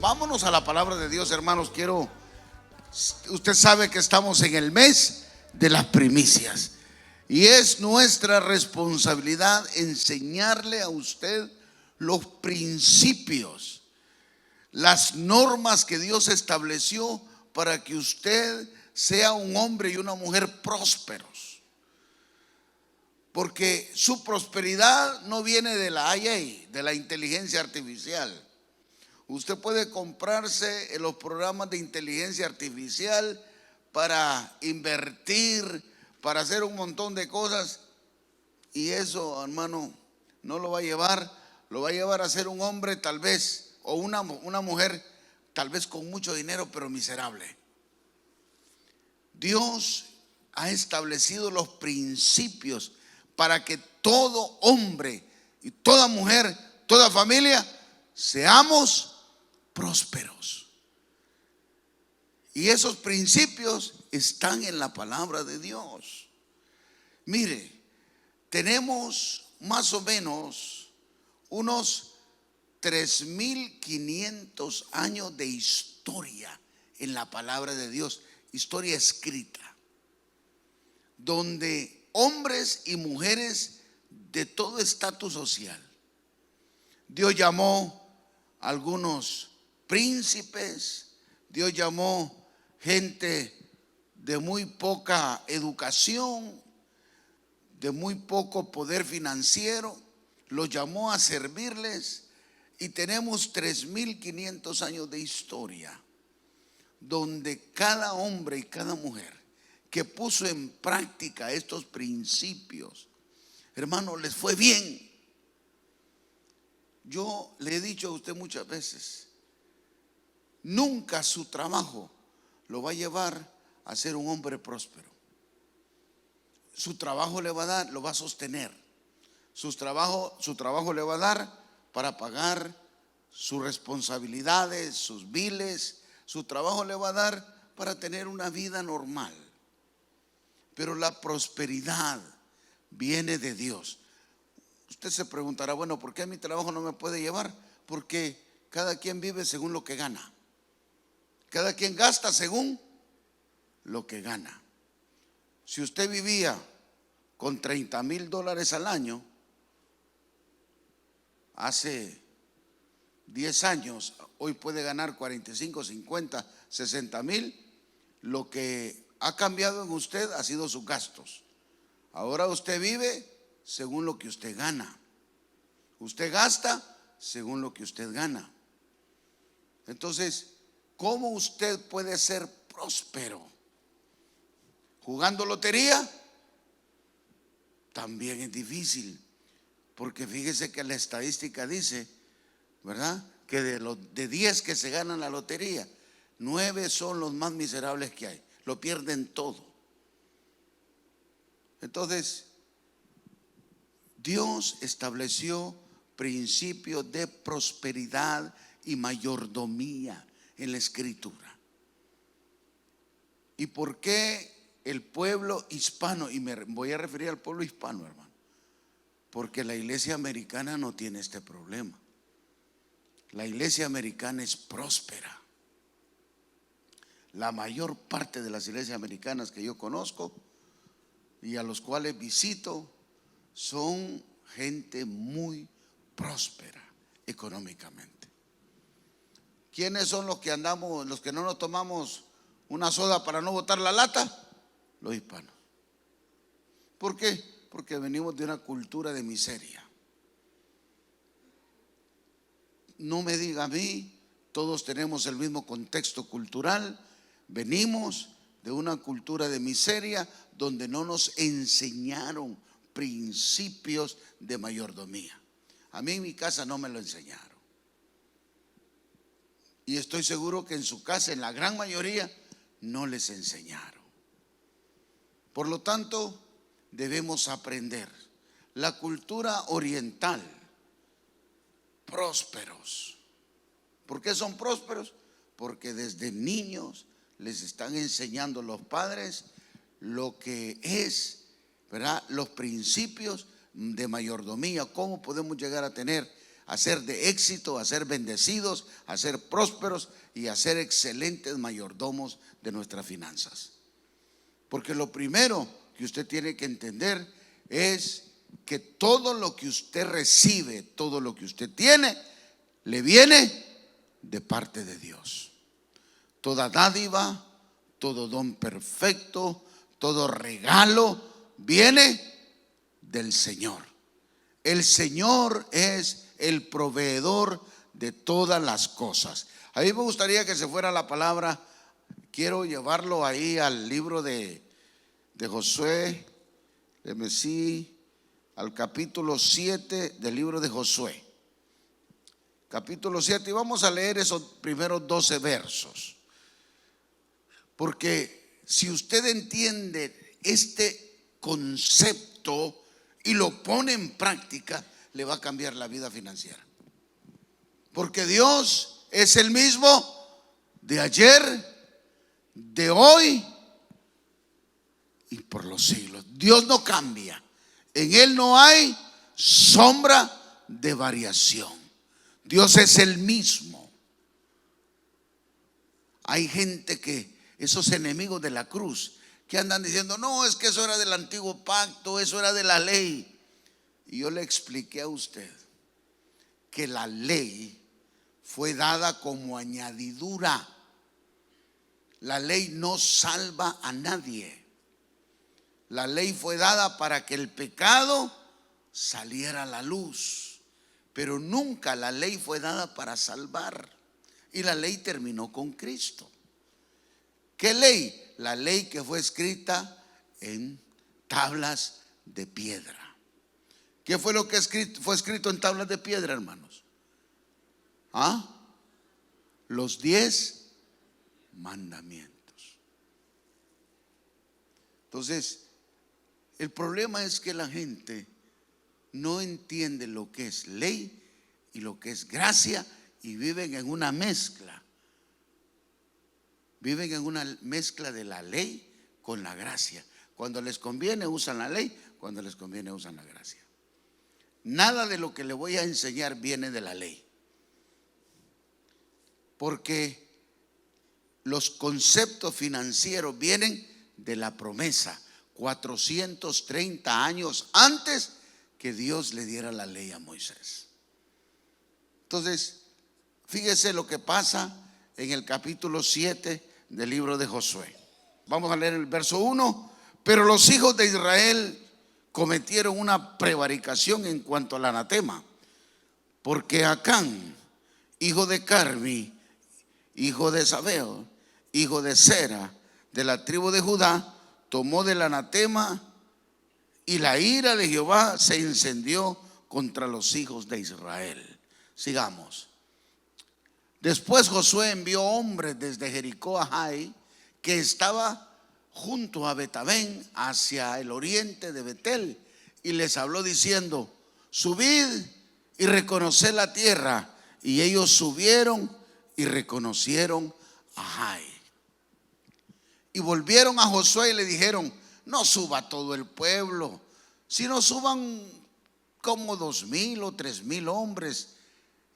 Vámonos a la palabra de Dios, hermanos. Usted sabe que estamos en el mes de las primicias y es nuestra responsabilidad enseñarle a usted los principios, las normas que Dios estableció para que usted sea un hombre y una mujer prósperos. Porque su prosperidad no viene de la AI, de la inteligencia artificial. Usted puede comprarse en los programas de inteligencia artificial para invertir, para hacer un montón de cosas, y eso, hermano, no lo va a llevar. Lo va a llevar a ser un hombre tal vez, o una mujer tal vez con mucho dinero, pero miserable. Dios ha establecido los principios para que todo hombre y toda mujer, toda familia, seamos prósperos. Y esos principios están en la palabra de Dios. Mire, tenemos más o menos unos 3.500 años de historia en la palabra de Dios, historia escrita, donde hombres y mujeres de todo estatus social, Dios llamó a algunos príncipes, Dios llamó gente de muy poca educación, de muy poco poder financiero, los llamó a servirles, y tenemos 3.500 años de historia donde cada hombre y cada mujer que puso en práctica estos principios, hermano, les fue bien. Yo le he dicho a usted muchas veces, nunca su trabajo lo va a llevar a ser un hombre próspero. Su trabajo le va a dar, lo va a sostener. Su trabajo le va a dar para pagar sus responsabilidades, sus biles. Su trabajo le va a dar para tener una vida normal. Pero la prosperidad viene de Dios. Usted se preguntará, bueno, ¿por qué mi trabajo no me puede llevar? Porque cada quien vive según lo que gana. Cada quien gasta según lo que gana. Si usted vivía con $30,000 al año, hace 10 años, hoy puede ganar 45, 50, 60 mil. Lo que ha cambiado en usted ha sido sus gastos. Ahora usted vive según lo que usted gana. Usted gasta según lo que usted gana. Entonces, ¿cómo usted puede ser próspero? ¿Jugando lotería? También es difícil, porque fíjese que la estadística dice, ¿verdad?, que de 10 que se ganan la lotería, 9 son los más miserables que hay. Lo pierden todo. Entonces, Dios estableció principios de prosperidad y mayordomía en la Escritura. ¿Y por qué el pueblo hispano? Y me voy a referir al pueblo hispano, hermano, porque la iglesia americana no tiene este problema. La iglesia americana es próspera. La mayor parte de las iglesias americanas que yo conozco y a los cuales visito son gente muy próspera económicamente. ¿Quiénes son los que andamos, los que no nos tomamos una soda para no botar la lata? Los hispanos. ¿Por qué? Porque venimos de una cultura de miseria. No me diga a mí, todos tenemos el mismo contexto cultural. Venimos de una cultura de miseria donde no nos enseñaron principios de mayordomía. A mí en mi casa no me lo enseñaron. Y estoy seguro que en su casa, en la gran mayoría, no les enseñaron. Por lo tanto, debemos aprender. La cultura oriental, prósperos. ¿Por qué son prósperos? Porque desde niños les están enseñando los padres lo que es, ¿verdad?, los principios de mayordomía. ¿Cómo podemos llegar a tener a ser de éxito, a ser bendecidos, a ser prósperos y a ser excelentes mayordomos de nuestras finanzas. Porque lo primero que usted tiene que entender es que todo lo que usted recibe, todo lo que usted tiene, le viene de parte de Dios. Toda dádiva, todo don perfecto, todo regalo viene del Señor. El Señor es el proveedor de todas las cosas. A mí me gustaría que se fuera la palabra. Quiero llevarlo ahí al libro de Josué, de Mesí, al capítulo 7 del libro de Josué. Capítulo 7, y vamos a leer esos primeros 12 versos. Porque si usted entiende este concepto y lo pone en práctica, le va a cambiar la vida financiera. Porque Dios es el mismo de ayer, de hoy y por los siglos. Dios no cambia. En Él no hay sombra de variación. Dios es el mismo. Hay gente que, esos enemigos de la cruz, que andan diciendo, no, es que eso era del antiguo pacto, eso era de la ley. Y yo le expliqué a usted que la ley fue dada como añadidura. La ley no salva a nadie. La ley fue dada para que el pecado saliera a la luz, pero nunca la ley fue dada para salvar. Y la ley terminó con Cristo. ¿Qué ley? La ley que fue escrita en tablas de piedra. ¿Qué fue lo que fue escrito en tablas de piedra, hermanos? Los 10 mandamientos. Entonces, el problema es que la gente no entiende lo que es ley y lo que es gracia y viven en una mezcla. Viven en una mezcla de la ley con la gracia. Cuando les conviene usan la ley, cuando les conviene usan la gracia. Nada de lo que le voy a enseñar viene de la ley. Porque los conceptos financieros vienen de la promesa 430 años antes que Dios le diera la ley a Moisés. Entonces, fíjese lo que pasa en el capítulo 7 del libro de Josué. Vamos a leer el verso 1. Pero los hijos de Israel cometieron una prevaricación en cuanto al anatema, porque Acán, hijo de Carmi, hijo de Sabeo, hijo de Sera, de la tribu de Judá, tomó del anatema, y la ira de Jehová se encendió contra los hijos de Israel. Sigamos. Después Josué envió hombres desde Jericó a Jai, que estaba junto a Betabén, hacia el oriente de Betel, y les habló diciendo: subid y reconoced la tierra. Y ellos subieron y reconocieron a Jai. Y volvieron a Josué y le dijeron: no suba todo el pueblo, sino suban como 2,000 o 3,000 hombres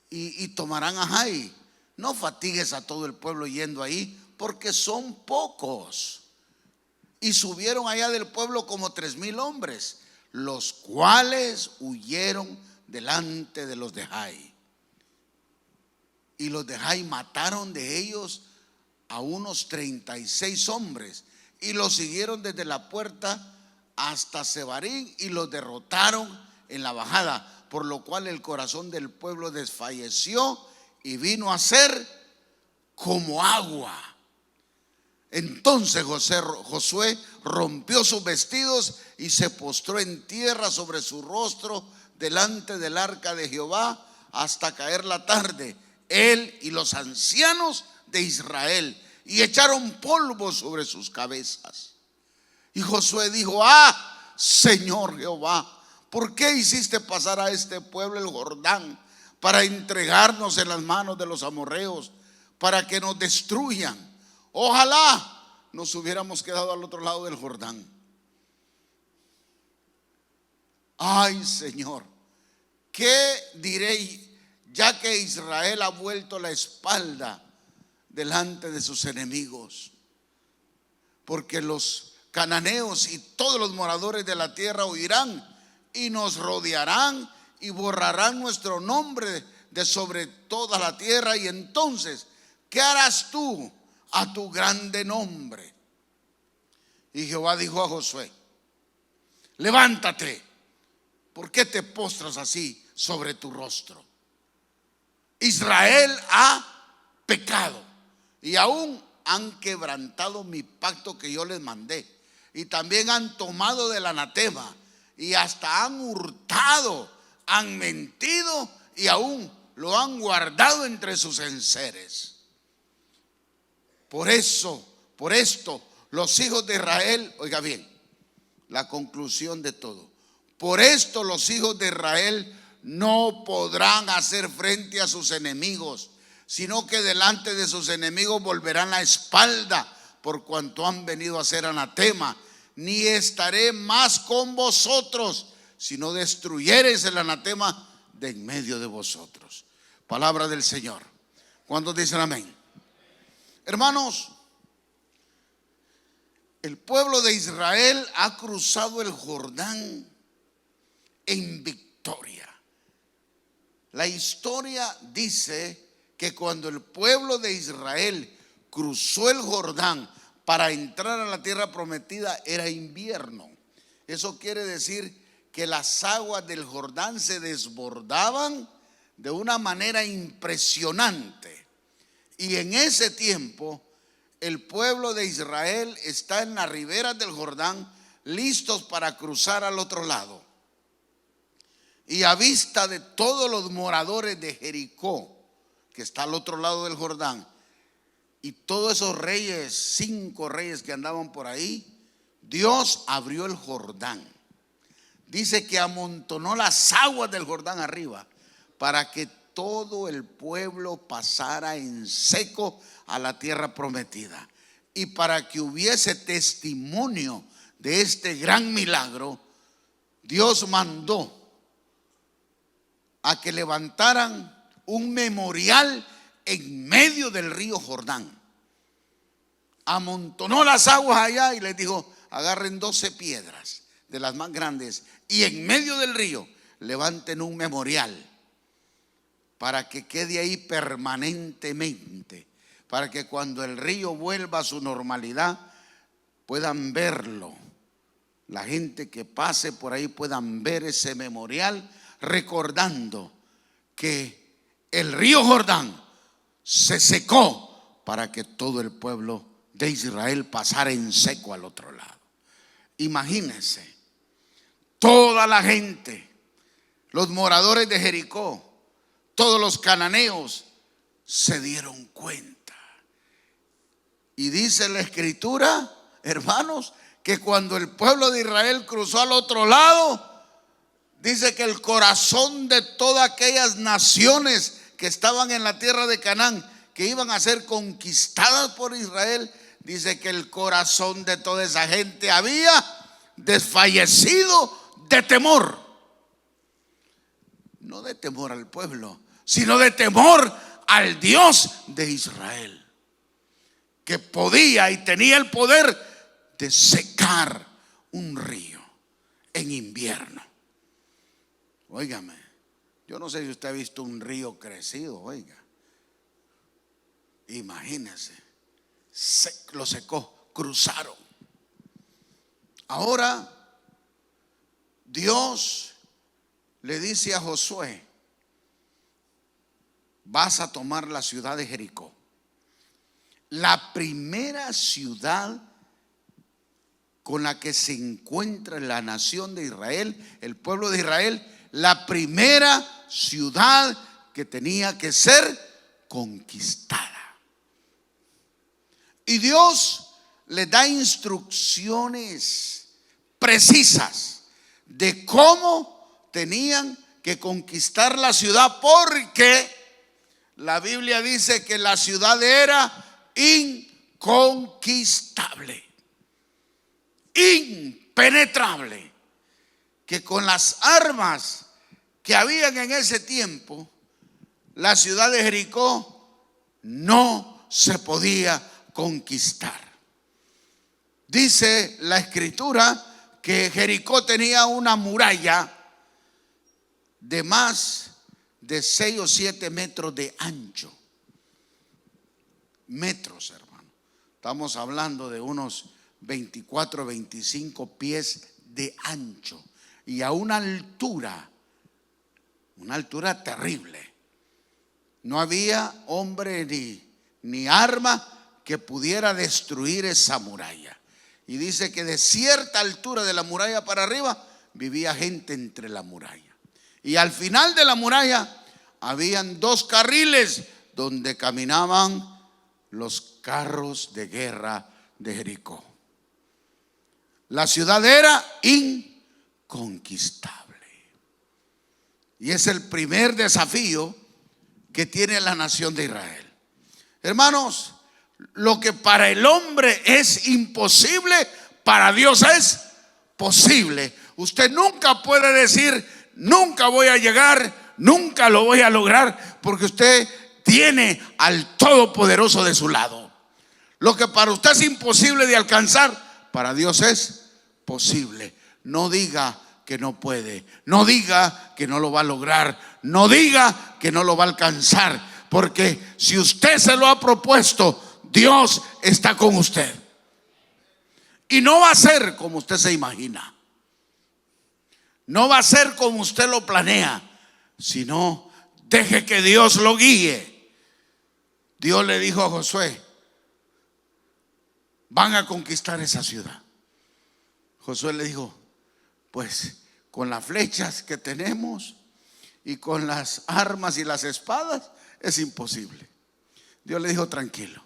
y tomarán a Jai. No fatigues a todo el pueblo yendo ahí, porque son pocos. Y subieron allá del pueblo como 3,000 hombres, los cuales huyeron delante de los de Jai. Y los de Jai mataron de ellos a unos 36 hombres, y los siguieron desde la puerta hasta Sebarín y los derrotaron en la bajada, por lo cual el corazón del pueblo desfalleció y vino a ser como agua. Entonces Josué rompió sus vestidos y se postró en tierra sobre su rostro delante del arca de Jehová hasta caer la tarde, él y los ancianos de Israel, y echaron polvo sobre sus cabezas. Y Josué dijo: Señor Jehová, ¿por qué hiciste pasar a este pueblo el Jordán para entregarnos en las manos de los amorreos, para que nos destruyan? Ojalá nos hubiéramos quedado al otro lado del Jordán. Ay, Señor, ¿qué diré ya que Israel ha vuelto la espalda delante de sus enemigos, porque los cananeos y todos los moradores de la tierra huirán y nos rodearán y borrarán nuestro nombre de sobre toda la tierra. Y entonces, ¿qué harás tú a tu grande nombre? Y Jehová dijo a Josué: levántate, ¿por qué te postras así sobre tu rostro? Israel ha pecado y aún han quebrantado mi pacto que yo les mandé, y también han tomado del anatema, y hasta han hurtado, han mentido y aún lo han guardado entre sus enseres. Por esto, los hijos de Israel, oiga bien, la conclusión de todo: por esto los hijos de Israel no podrán hacer frente a sus enemigos, sino que delante de sus enemigos volverán la espalda, por cuanto han venido a ser anatema. Ni estaré más con vosotros, si no destruyereis el anatema de en medio de vosotros. Palabra del Señor. ¿Cuántos dicen amén? Hermanos, el pueblo de Israel ha cruzado el Jordán en victoria. La historia dice que cuando el pueblo de Israel cruzó el Jordán para entrar a la tierra prometida, era invierno. Eso quiere decir que las aguas del Jordán se desbordaban de una manera impresionante. Y en ese tiempo el pueblo de Israel está en las riberas del Jordán, listos para cruzar al otro lado. Y a vista de todos los moradores de Jericó, que está al otro lado del Jordán, y todos esos reyes, 5 reyes que andaban por ahí, Dios abrió el Jordán. Dice que amontonó las aguas del Jordán arriba, para que todo el pueblo pasara en seco a la tierra prometida. Y para que hubiese testimonio de este gran milagro, Dios mandó a que levantaran un memorial en medio del río Jordán. Amontonó las aguas allá y les dijo: agarren 12 piedras de las más grandes y en medio del río levanten un memorial, para que quede ahí permanentemente, para que cuando el río vuelva a su normalidad puedan verlo. La gente que pase por ahí puedan ver ese memorial, recordando que el río Jordán se secó para que todo el pueblo de Israel pasara en seco al otro lado. Imagínense, toda la gente, los moradores de Jericó, todos los cananeos se dieron cuenta. Y dice la escritura, hermanos, que cuando el pueblo de Israel cruzó al otro lado, dice que el corazón de todas aquellas naciones que estaban en la tierra de Canaán, que iban a ser conquistadas por Israel, dice que el corazón de toda esa gente había desfallecido de temor. No de temor al pueblo, sino de temor al Dios de Israel, que podía y tenía el poder de secar un río en invierno. Óigame, yo no sé si usted ha visto un río crecido, oiga. Imagínense, lo secó, cruzaron. Ahora Dios le dice a Josué: vas a tomar la ciudad de Jericó. La primera ciudad con la que se encuentra la nación de Israel, el pueblo de Israel, la primera ciudad que tenía que ser conquistada. Y Dios le da instrucciones precisas de cómo tenían que conquistar la ciudad, porque la Biblia dice que la ciudad era inconquistable, impenetrable, que con las armas que habían en ese tiempo la ciudad de Jericó no se podía conquistar. Dice la escritura que Jericó tenía una muralla de más de 6 o 7 metros de ancho. Metros, hermano. Estamos hablando de unos 24, 25 pies de ancho y a una altura terrible. No había hombre ni arma que pudiera destruir esa muralla. Y dice que de cierta altura de la muralla para arriba vivía gente entre la muralla. Y al final de la muralla habían 2 carriles donde caminaban los carros de guerra de Jericó. La ciudad era inconquistable. Y es el primer desafío que tiene la nación de Israel. Hermanos, lo que para el hombre es imposible, para Dios es posible. Usted nunca puede decir, nunca voy a llegar, nunca lo voy a lograr, porque usted tiene al Todopoderoso de su lado. Lo que para usted es imposible de alcanzar, para Dios es posible. No diga que no puede, no diga que no lo va a lograr, no diga que no lo va a alcanzar, porque si usted se lo ha propuesto, Dios está con usted. Y no va a ser como usted se imagina, no va a ser como usted lo planea, sino deje que Dios lo guíe. Dios le dijo a Josué: van a conquistar esa ciudad. Josué le dijo: pues con las flechas que tenemos y con las armas y las espadas es imposible. Dios le dijo: tranquilo,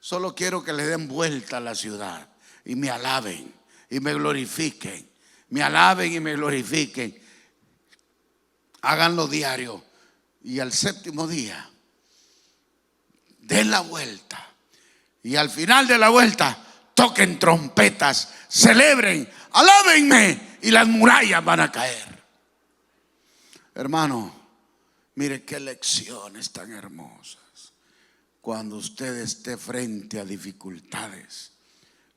solo quiero que le den vuelta a la ciudad y me alaben y me glorifiquen. Me alaben y me glorifiquen. Háganlo diario. Y al 7º día den la vuelta. Y al final de la vuelta toquen trompetas, celebren, alábenme, y las murallas van a caer. Hermano, mire qué lecciones tan hermosas. Cuando usted esté frente a dificultades,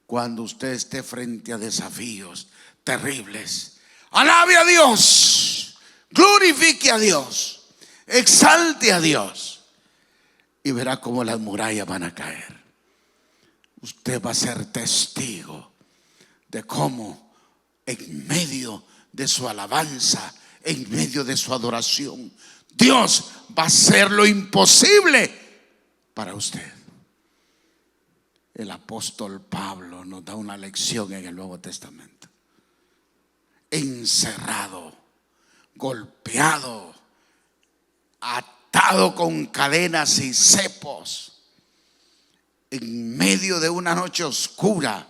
cuando usted esté frente a desafíos terribles, alabe a Dios, glorifique a Dios, exalte a Dios, y verá cómo las murallas van a caer. Usted va a ser testigo de cómo en medio de su alabanza, en medio de su adoración, Dios va a hacer lo imposible para usted. El apóstol Pablo nos da una lección en el Nuevo Testamento. Encerrado, golpeado, atado con cadenas y cepos, en medio de una noche oscura,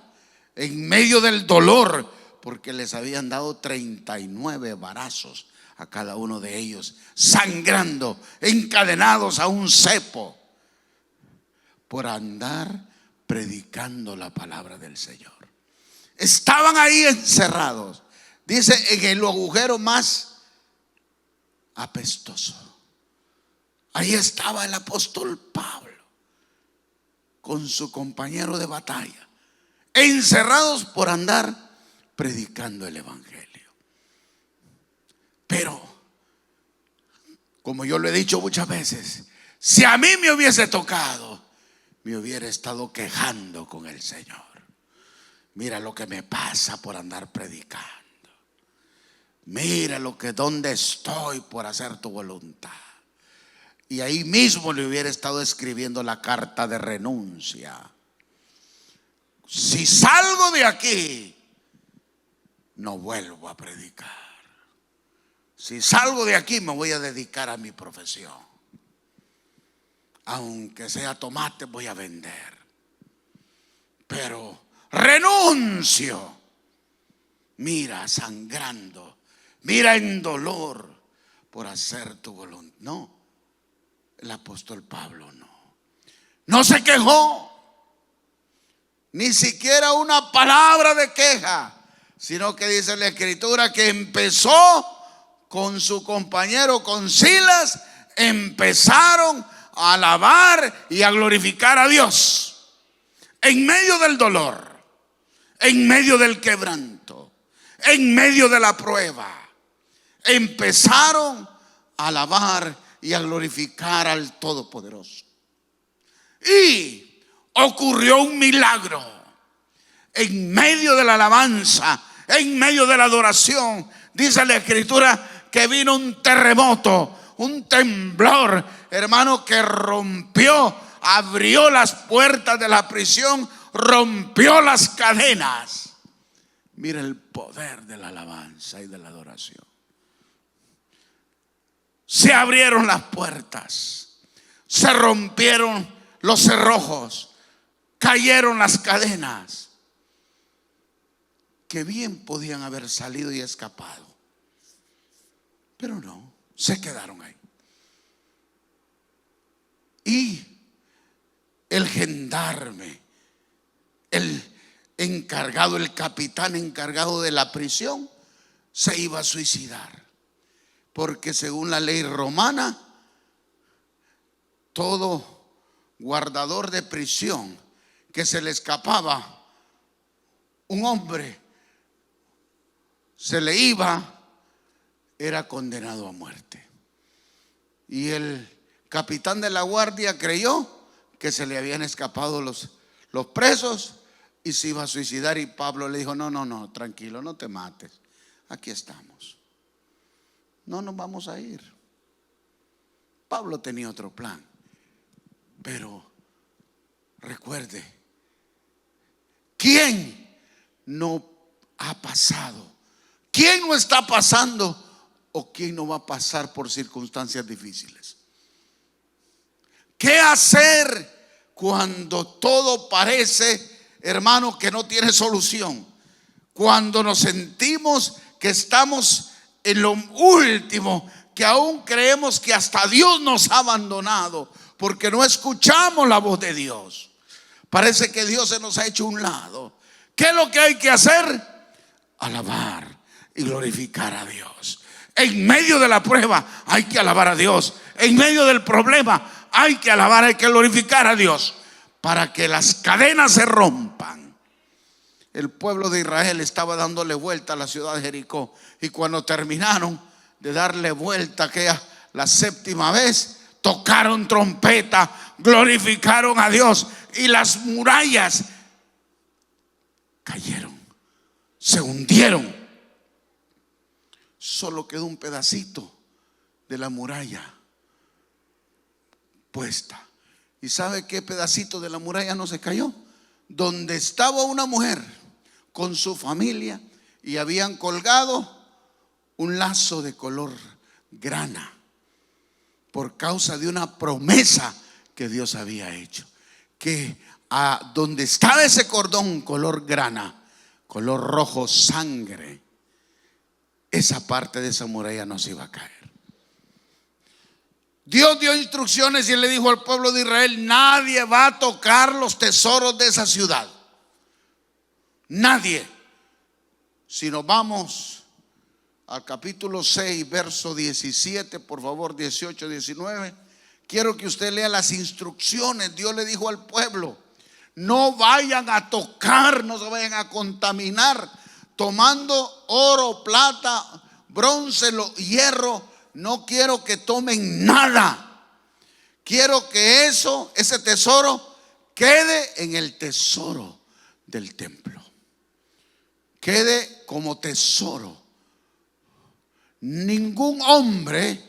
en medio del dolor, porque les habían dado 39 varazos a cada uno de ellos, sangrando, encadenados a un cepo, por andar predicando la palabra del Señor. Estaban ahí encerrados, dice, en el agujero más apestoso. Ahí estaba el apóstol Pablo con su compañero de batalla, encerrados por andar predicando el evangelio. Pero, como yo lo he dicho muchas veces, si a mí me hubiese tocado, me hubiera estado quejando con el Señor. Mira lo que me pasa por andar predicando. Mira dónde estoy por hacer tu voluntad. Y ahí mismo le hubiera estado escribiendo la carta de renuncia. Si salgo de aquí, no vuelvo a predicar. Si salgo de aquí, me voy a dedicar a mi profesión. Aunque sea tomate, voy a vender. Pero renuncio. Mira, sangrando, mira en dolor por hacer tu voluntad. No, el apóstol Pablo no se quejó, ni siquiera una palabra de queja, sino que dice la escritura que empezó con su compañero, con Silas, empezaron a alabar y a glorificar a Dios en medio del dolor, en medio del quebranto, en medio de la prueba. Empezaron a alabar y a glorificar al Todopoderoso. Y ocurrió un milagro en medio de la alabanza, en medio de la adoración. Dice la Escritura que vino un terremoto, un temblor, hermano, que rompió, abrió las puertas de la prisión, rompió las cadenas. Mira el poder de la alabanza y de la adoración. Se abrieron las puertas, se rompieron los cerrojos, cayeron las cadenas, que bien podían haber salido y escapado, pero no, se quedaron ahí. Y el gendarme, el encargado, el capitán encargado de la prisión, se iba a suicidar, porque según la ley romana, todo guardador de prisión que se le escapaba un hombre, se le iba, era condenado a muerte. Y el capitán de la guardia creyó que se le habían escapado los presos y se iba a suicidar. Y Pablo le dijo: no, tranquilo, no te mates, aquí estamos, no nos vamos a ir. Pablo tenía otro plan, pero recuerde, ¿quién no ha pasado? ¿Quién no está pasando? ¿O quién no va a pasar por circunstancias difíciles? ¿Qué hacer cuando todo parece, hermano, que no tiene solución? Cuando nos sentimos que estamos en lo último, que aún creemos que hasta Dios nos ha abandonado porque no escuchamos la voz de Dios. Parece que Dios se nos ha hecho a un lado. ¿Qué es lo que hay que hacer? Alabar y glorificar a Dios. En medio de la prueba hay que alabar a Dios. En medio del problema hay que alabar, hay que glorificar a Dios, para que las cadenas se rompan. El pueblo de Israel estaba dándole vuelta a la ciudad de Jericó, y cuando terminaron de darle vuelta la séptima vez, tocaron trompeta, glorificaron a Dios, y las murallas cayeron, se hundieron. Solo quedó un pedacito de la muralla puesta. ¿Y sabe qué pedacito de la muralla no se cayó? Donde estaba una mujer con su familia y habían colgado un lazo de color grana, por causa de una promesa que Dios había hecho, que donde estaba ese cordón color grana, color rojo sangre, esa parte de esa muralla no se iba a caer. Dios dio instrucciones y le dijo al pueblo de Israel: nadie va a tocar los tesoros de esa ciudad, nadie. Si nos vamos al capítulo 6, verso 17, por favor, 18, 19, quiero que usted lea las instrucciones. Dios le dijo al pueblo: no vayan a tocar, no se vayan a contaminar tomando oro, plata, bronce, hierro. No quiero que tomen nada. Quiero que ese tesoro quede en el tesoro del templo, quede como tesoro. Ningún hombre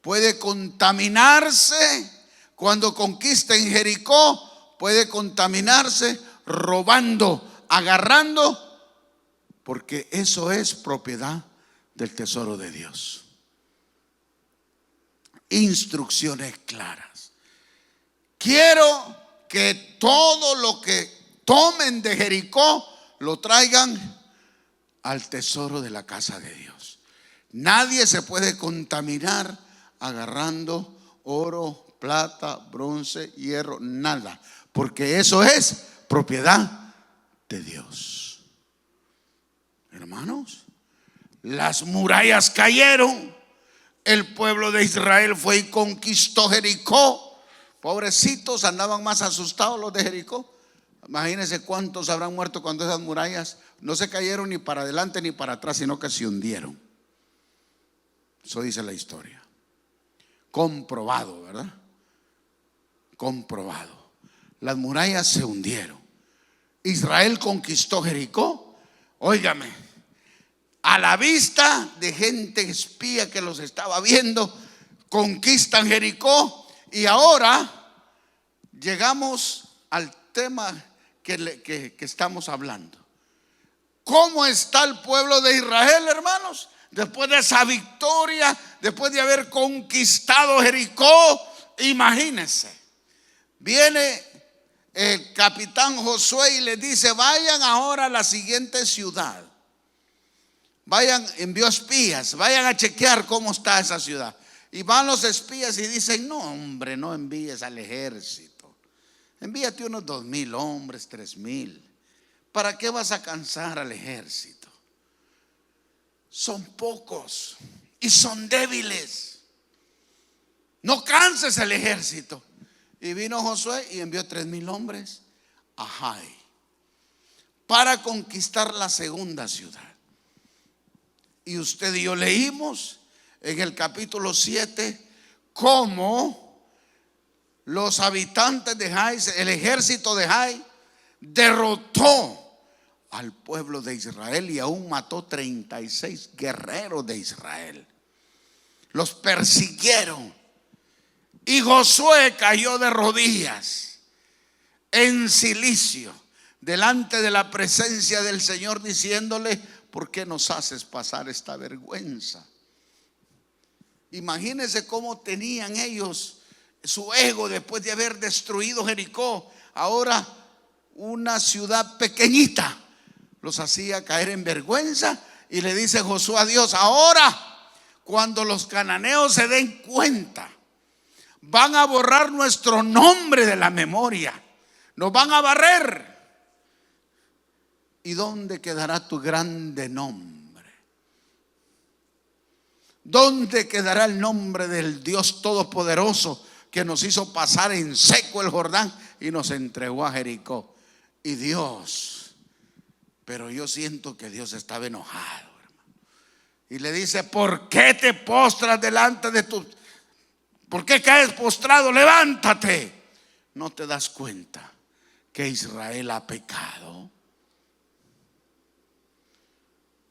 puede contaminarse cuando conquisten Jericó, puede contaminarse robando, agarrando, porque eso es propiedad del tesoro de Dios. Instrucciones claras. Quiero que todo lo que tomen de Jericó lo traigan al tesoro de la casa de Dios. Nadie se puede contaminar agarrando oro, plata, bronce, hierro, nada, porque eso es propiedad de Dios. Hermanos, las murallas cayeron, El pueblo de Israel fue y conquistó Jericó. Pobrecitos, andaban más asustados los de Jericó. Imagínense cuántos habrán muerto cuando esas murallas no se cayeron ni para adelante ni para atrás, sino que se hundieron. Eso dice la historia. Comprobado, ¿verdad? Comprobado. Las murallas se hundieron. Israel conquistó Jericó. Óigame, a la vista de gente espía que los estaba viendo, conquistan Jericó. Y ahora llegamos al tema que estamos hablando. ¿Cómo está el pueblo de Israel, hermanos? Después de esa victoria, después de haber conquistado Jericó, imagínense. Viene el capitán Josué y les dice: vayan ahora a la siguiente ciudad. Vayan, envió espías, vayan a chequear cómo está esa ciudad. Y van los espías y dicen: no, hombre, no envíes al ejército. Envíate unos 2,000 hombres, 3,000. ¿Para qué vas a cansar al ejército? Son pocos y son débiles. No canses el ejército. Y vino Josué y envió 3,000 hombres a Jai para conquistar la segunda ciudad. Y usted y yo leímos en el capítulo 7 cómo los habitantes de Jai, el ejército de Jai, derrotó al pueblo de Israel y aún mató 36 guerreros de Israel. Los persiguieron. Y Josué cayó de rodillas en cilicio delante de la presencia del Señor, diciéndole: ¿por qué nos haces pasar esta vergüenza? Imagínense cómo tenían ellos su ego después de haber destruido Jericó. Ahora una ciudad pequeñita los hacía caer en vergüenza. Y le dice Josué a Dios: ahora, cuando los cananeos se den cuenta, van a borrar nuestro nombre de la memoria, nos van a barrer. ¿Y dónde quedará tu grande nombre? ¿Dónde quedará el nombre del Dios Todopoderoso que nos hizo pasar en seco el Jordán y nos entregó a Jericó? Y Dios, pero yo siento que Dios estaba enojado, hermano. Y le dice: ¿por qué te postras delante de tu... ¿Por qué caes postrado? Levántate. ¿No te das cuenta que Israel ha pecado?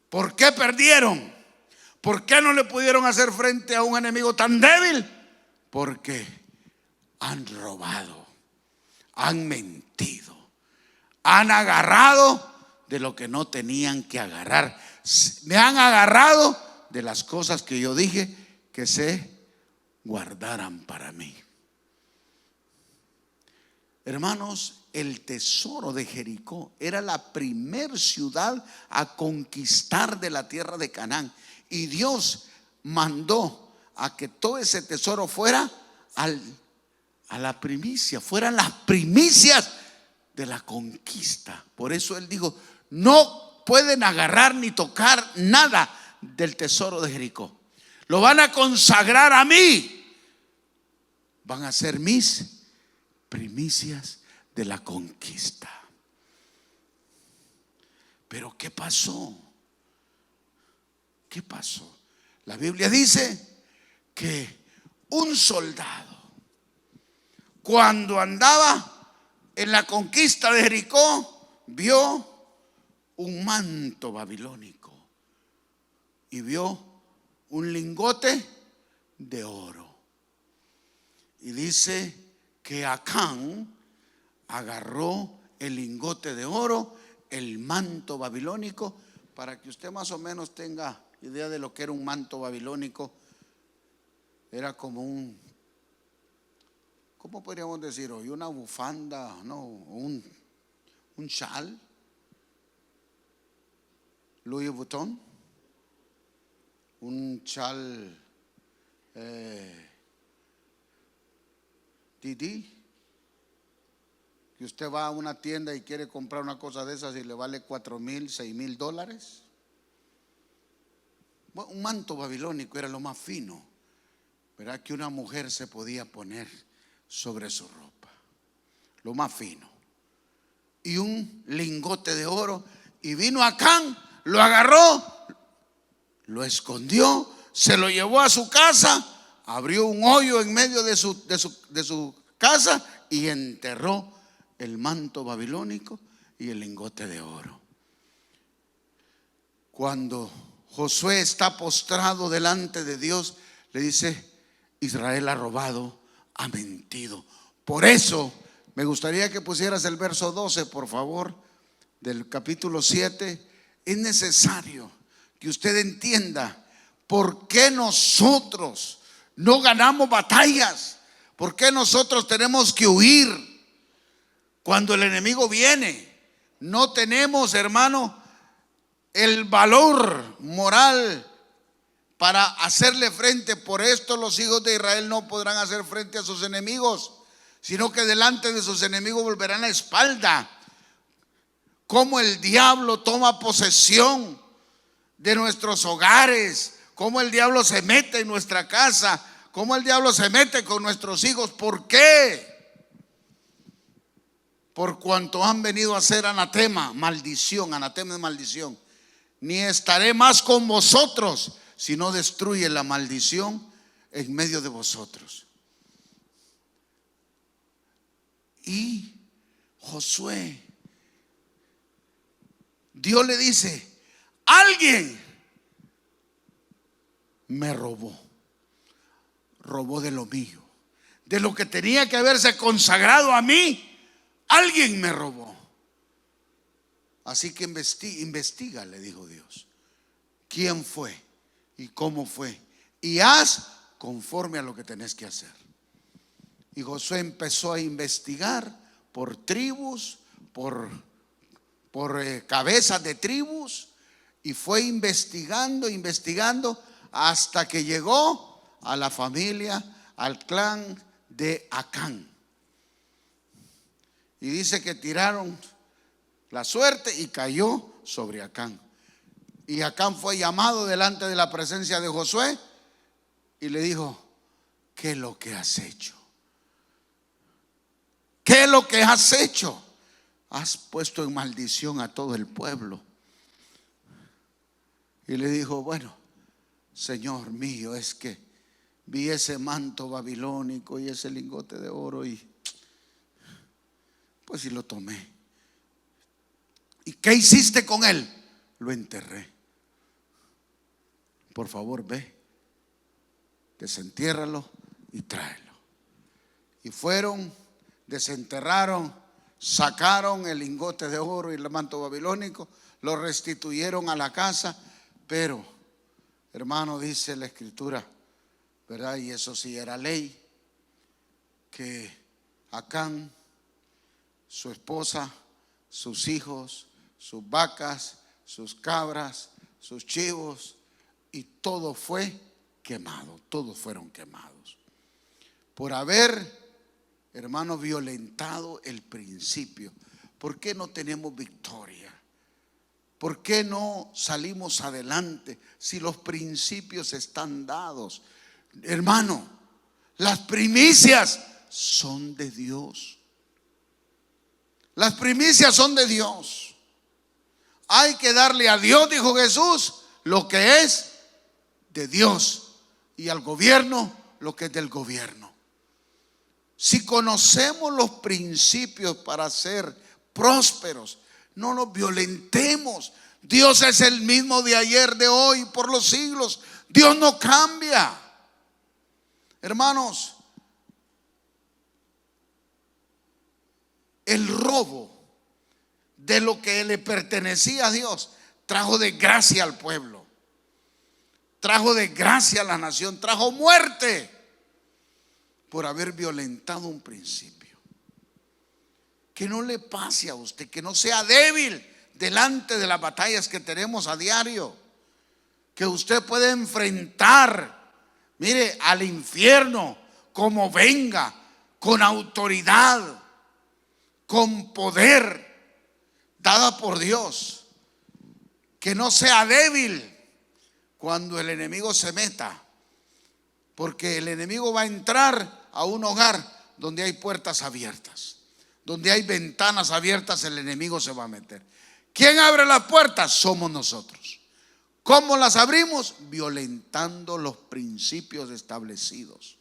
¿Por qué perdieron? ¿Por qué no le pudieron hacer frente a un enemigo tan débil? Porque han robado, han mentido, han agarrado de lo que no tenían que agarrar. Me han agarrado de las cosas que yo dije que se guardaran para mí. Hermanos, el tesoro de Jericó era la primer ciudad a conquistar de la tierra de Canaán. Y Dios mandó a que todo ese tesoro fuera a la primicia, fueran las primicias de la conquista. Por eso Él dijo: no pueden agarrar ni tocar nada del tesoro de Jericó. Lo van a consagrar a mí. Van a ser mis primicias de la conquista. Pero ¿qué pasó? ¿Qué pasó? La Biblia dice que un soldado, cuando andaba en la conquista de Jericó, vio un manto babilónico y vio un lingote de oro. Y dice que Acán agarró el lingote de oro, el manto babilónico. Para que usted más o menos tenga idea de lo que era un manto babilónico, era como un, ¿cómo podríamos decir hoy? Una bufanda, no, un chal, Louis Vuitton, un chal Didi, que usted va a una tienda y quiere comprar una cosa de esas y le vale $4,000, $6,000. Bueno, un manto babilónico era lo más fino. ¿verdad?, que una mujer se podía poner sobre su ropa, lo más fino, y un lingote de oro. Y vino Acán, lo agarró, lo escondió, se lo llevó a su casa, abrió un hoyo en medio de su casa y enterró el manto babilónico y el lingote de oro. Cuando Josué está postrado delante de Dios, le dice: Israel ha robado, ha mentido. Por eso me gustaría que pusieras el verso 12, por favor, del capítulo 7. Es necesario que usted entienda por qué nosotros no ganamos batallas, por qué nosotros tenemos que huir cuando el enemigo viene. No tenemos, hermano, el valor moral para hacerle frente. Por esto los hijos de Israel no podrán hacer frente a sus enemigos, sino que delante de sus enemigos volverán la espalda. Cómo el diablo toma posesión de nuestros hogares, cómo el diablo se mete en nuestra casa, cómo el diablo se mete con nuestros hijos. ¿Por qué? Por cuanto han venido a ser anatema, maldición. Anatema es maldición. Ni estaré más con vosotros si no destruye la maldición en medio de vosotros. Y Josué, Dios le dice: alguien me robó de lo mío, de lo que tenía que haberse consagrado a mí. Alguien me robó. Así que investiga, le dijo Dios, quién fue y cómo fue, y haz conforme a lo que tenés que hacer. Y Josué empezó a investigar por tribus, por cabezas de tribus, y fue investigando hasta que llegó a la familia, al clan de Acán. Y dice que tiraron la suerte y cayó sobre Acán. Y Acán fue llamado delante de la presencia de Josué y le dijo: ¿qué es lo que has hecho? ¿Qué es lo que has hecho? Has puesto en maldición a todo el pueblo. Y le dijo: bueno, Señor mío, es que vi ese manto babilónico y ese lingote de oro y pues sí lo tomé. ¿Y qué hiciste con él? Lo enterré. Por favor, ve, desentiérralo y tráelo. Y fueron, desenterraron, sacaron el lingote de oro y el manto babilónico, lo restituyeron a la casa. Pero, hermano, dice la escritura, ¿verdad? Y eso sí era ley, que Acán, su esposa, sus hijos, sus vacas, sus cabras, sus chivos, y todo fue quemado. Todos fueron quemados por haber, hermano, violentado el principio. ¿Por qué no tenemos victoria? ¿Por qué no salimos adelante si los principios están dados? Hermano, las primicias son de Dios. Las primicias son de Dios. Hay que darle a Dios, dijo Jesús, lo que es de Dios, y al gobierno lo que es del gobierno. Si conocemos los principios para ser prósperos, no los violentemos. Dios es el mismo de ayer, de hoy, por los siglos. Dios no cambia. Hermanos, el robo de lo que le pertenecía a Dios trajo desgracia al pueblo, trajo desgracia a la nación, trajo muerte por haber violentado un principio. Que no le pase a usted, que no sea débil delante de las batallas que tenemos a diario, que usted puede enfrentar, mire, al infierno como venga, con autoridad, con poder dada por Dios. Que no sea débil cuando el enemigo se meta. Porque el enemigo va a entrar a un hogar donde hay puertas abiertas, donde hay ventanas abiertas, el enemigo se va a meter. ¿Quién abre las puertas? Somos nosotros. ¿Cómo las abrimos? Violentando los principios establecidos.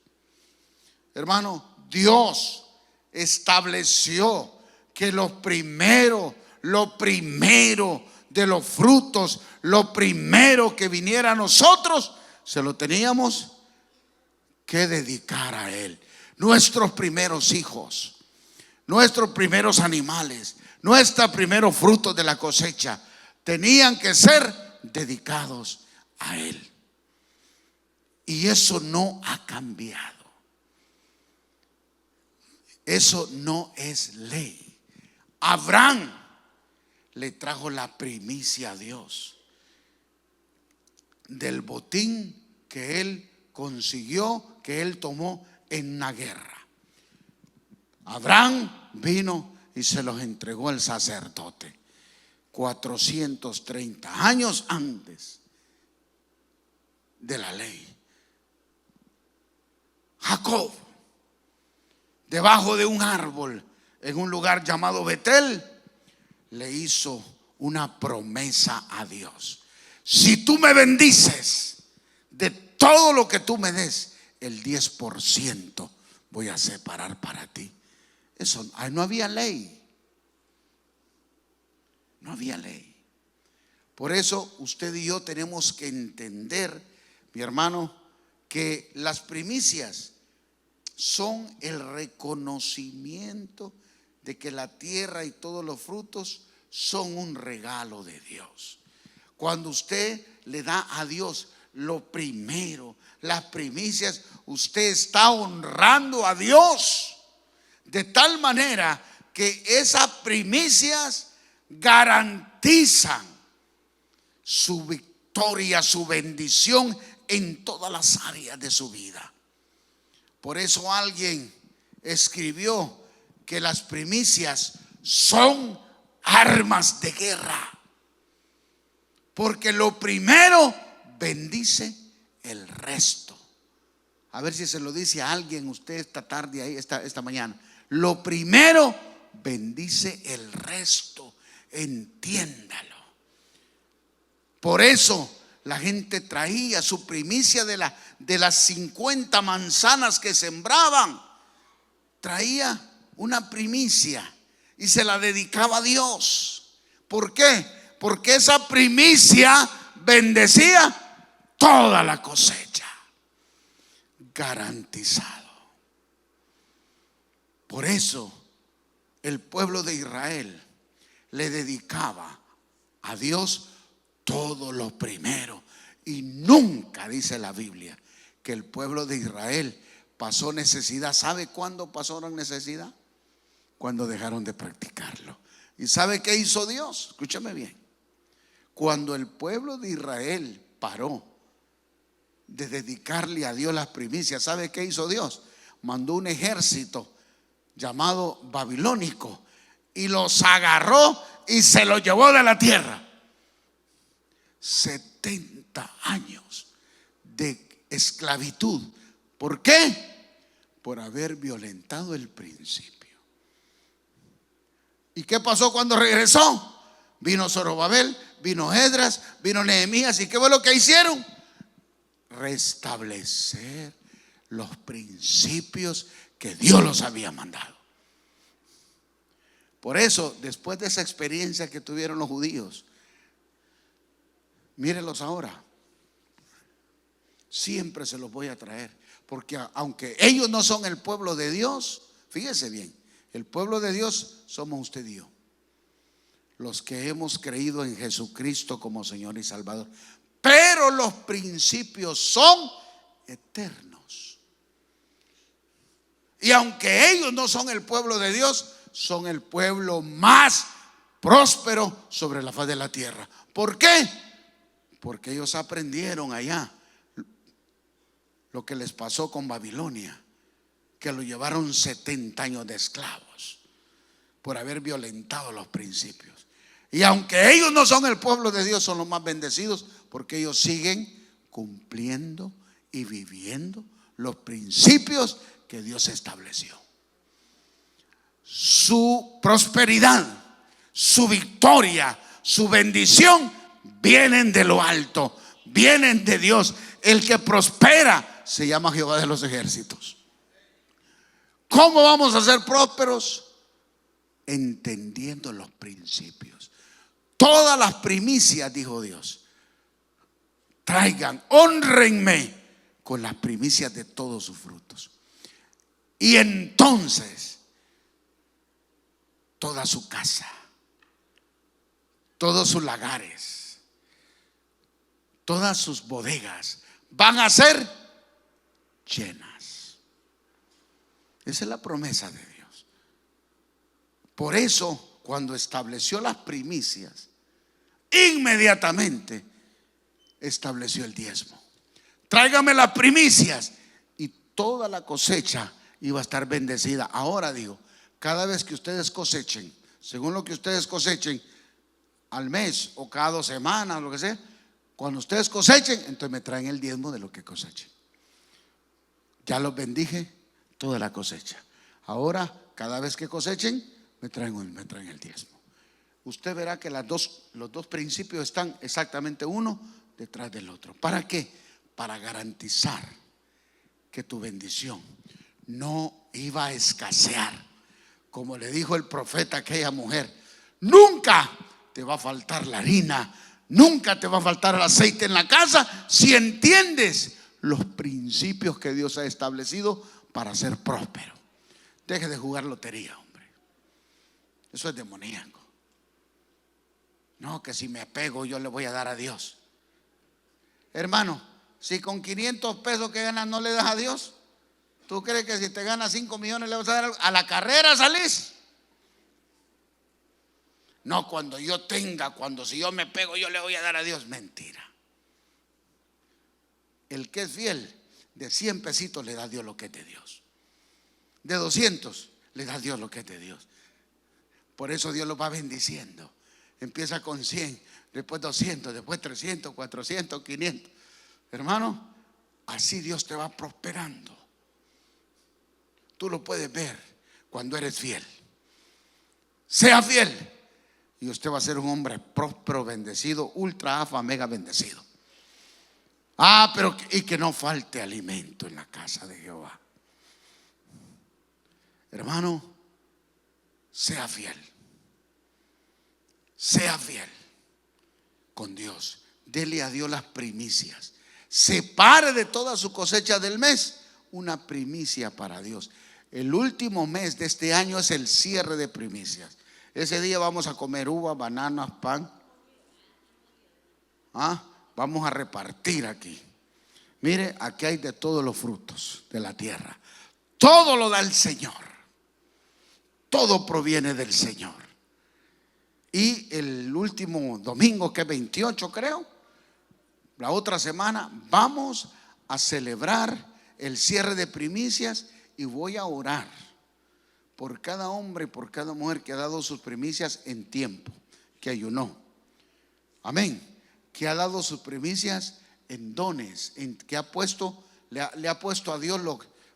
Hermano, Dios estableció que lo primero de los frutos, lo primero que viniera a nosotros, se lo teníamos que dedicar a Él. Nuestros primeros hijos, nuestros primeros animales, nuestros primeros frutos de la cosecha tenían que ser dedicados a Él. Y eso no ha cambiado. Eso no es ley. Abraham le trajo la primicia a Dios del botín que él consiguió, que él tomó en una guerra. Abraham vino y se los entregó al sacerdote 430 años antes de la ley. Jacob, debajo de un árbol en un lugar llamado Betel, le hizo una promesa a Dios: si tú me bendices, de todo lo que tú me des, el 10% voy a separar para ti. Eso, no había ley. No había ley. Por eso usted y yo tenemos que entender, mi hermano, que las primicias son el reconocimiento de que la tierra y todos los frutos son un regalo de Dios. Cuando usted le da a Dios lo primero, las primicias, usted está honrando a Dios de tal manera que esas primicias garantizan su victoria, su bendición en todas las áreas de su vida. Por eso alguien escribió que las primicias son armas de guerra, porque lo primero bendice el resto. A ver si se lo dice a alguien usted esta tarde, ahí esta mañana. Lo primero bendice el resto. Entiéndalo. Por eso la gente traía su primicia de las 50 manzanas que sembraban. Traía una primicia y se la dedicaba a Dios. ¿Por qué? Porque esa primicia bendecía toda la cosecha. Garantizado. Por eso el pueblo de Israel le dedicaba a Dios todo lo primero. Y nunca dice la Biblia que el pueblo de Israel pasó necesidad. ¿Sabe cuándo pasaron necesidad? Cuando dejaron de practicarlo. ¿Y sabe qué hizo Dios? Escúchame bien. Cuando el pueblo de Israel paró de dedicarle a Dios las primicias, ¿sabe qué hizo Dios? Mandó un ejército llamado babilónico y los agarró y se los llevó de la tierra. 70 años de esclavitud. ¿Por qué? Por haber violentado el principio. ¿Y qué pasó cuando regresó? Vino Zorobabel, vino Esdras, vino Nehemías. ¿Y qué fue lo que hicieron? Restablecer los principios que Dios los había mandado. Por eso, después de esa experiencia que tuvieron los judíos, mírenlos ahora. Siempre se los voy a traer, porque aunque ellos no son el pueblo de Dios, fíjese bien, el pueblo de Dios somos usted y yo, los que hemos creído en Jesucristo como Señor y Salvador. Pero los principios son eternos. Y aunque ellos no son el pueblo de Dios, son el pueblo más próspero sobre la faz de la tierra. ¿Por qué? Porque ellos aprendieron allá lo que les pasó con Babilonia, que lo llevaron 70 años de esclavos por haber violentado los principios. Y aunque ellos no son el pueblo de Dios, son los más bendecidos, porque ellos siguen cumpliendo y viviendo los principios que Dios estableció. Su prosperidad, su victoria, su bendición vienen de lo alto, vienen de Dios. El que prospera se llama Jehová de los ejércitos. ¿Cómo vamos a ser prósperos? Entendiendo los principios. Todas las primicias, dijo Dios, traigan, honrenme con las primicias de todos sus frutos. Y entonces toda su casa, todos sus lagares, todas sus bodegas van a ser llenas. Esa es la promesa de Dios. Por eso, cuando estableció las primicias, inmediatamente estableció el diezmo. Tráigame las primicias y toda la cosecha iba a estar bendecida. Ahora digo, cada vez que ustedes cosechen, según lo que ustedes cosechen al mes o cada 2 semanas, lo que sea, cuando ustedes cosechen, entonces me traen el diezmo de lo que cosechen. Ya los bendije toda la cosecha. Ahora, cada vez que cosechen, me traen el diezmo. Usted verá que los dos principios están exactamente uno detrás del otro. ¿Para qué? Para garantizar que tu bendición no iba a escasear. Como le dijo el profeta a aquella mujer, nunca te va a faltar la harina, nunca te va a faltar el aceite en la casa, si entiendes los principios que Dios ha establecido para ser próspero. Deje de jugar lotería, hombre. Eso es demoníaco. No, que si me pego yo le voy a dar a Dios. Hermano, si con 500 pesos que ganas no le das a Dios, ¿tú crees que si te ganas 5 millones le vas a dar a la carrera salís? No, cuando yo tenga, si yo me pego yo le voy a dar a Dios. Mentira. El que es fiel, de 100 pesitos le da a Dios lo que es de Dios. De 200 le da a Dios lo que es de Dios. Por eso Dios lo va bendiciendo. Empieza con 100, después 200, después 300, 400, 500. Hermano, así Dios te va prosperando. Tú lo puedes ver cuando eres fiel. Sea fiel y usted va a ser un hombre próspero, bendecido, ultra, alfa, mega bendecido. Pero y que no falte alimento en la casa de Jehová. Hermano, sea fiel. Sea fiel con Dios. Dele a Dios las primicias. Separe de toda su cosecha del mes una primicia para Dios. El último mes de este año es el cierre de primicias. Ese día vamos a comer uvas, bananas, pan. Vamos a repartir aquí. Mire, aquí hay de todos los frutos de la tierra. Todo lo da el Señor. Todo proviene del Señor. Y el último domingo, que es 28 creo, la otra semana, vamos a celebrar el cierre de primicias y voy a orar por cada hombre y por cada mujer que ha dado sus primicias en tiempo, que ayunó. Amén. Que ha dado sus primicias en dones, que ha puesto, le ha puesto a Dios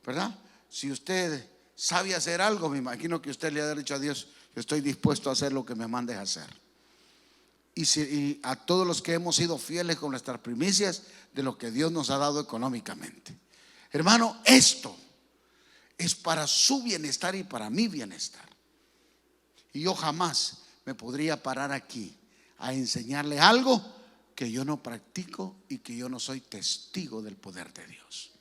¿verdad? Si usted sabe hacer algo, me imagino que usted le ha dicho a Dios, yo estoy dispuesto a hacer lo que me mandes a hacer. Y a todos los que hemos sido fieles con nuestras primicias de lo que Dios nos ha dado económicamente. Hermano, esto es para su bienestar y para mi bienestar. Y yo jamás me podría parar aquí a enseñarle algo que yo no practico y que yo no soy testigo del poder de Dios.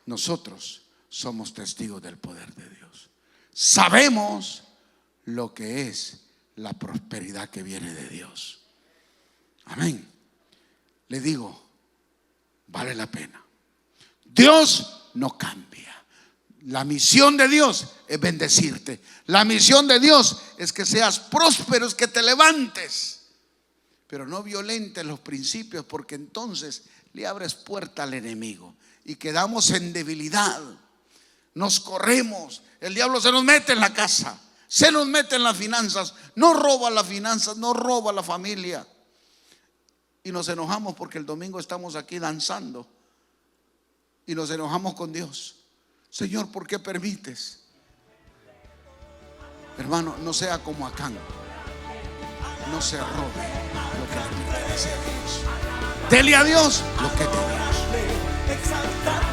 Nosotros somos testigos del poder de Dios. Sabemos lo que es la prosperidad que viene de Dios. Amén. Le digo, vale la pena. Dios no cambia. La misión de Dios es bendecirte. La misión de Dios es que seas próspero, es que te levantes, pero no violentes los principios, porque entonces le abres puerta al enemigo y quedamos en debilidad. Nos corremos, el diablo se nos mete en la casa, se nos mete en las finanzas, nos roba las finanzas, nos roba la familia. Y nos enojamos porque el domingo estamos aquí danzando y nos enojamos con Dios. Señor, ¿por qué permites? Hermano, no sea como Acán. No se robe lo que le pertenece a Dios. Dele a Dios lo que es de Dios.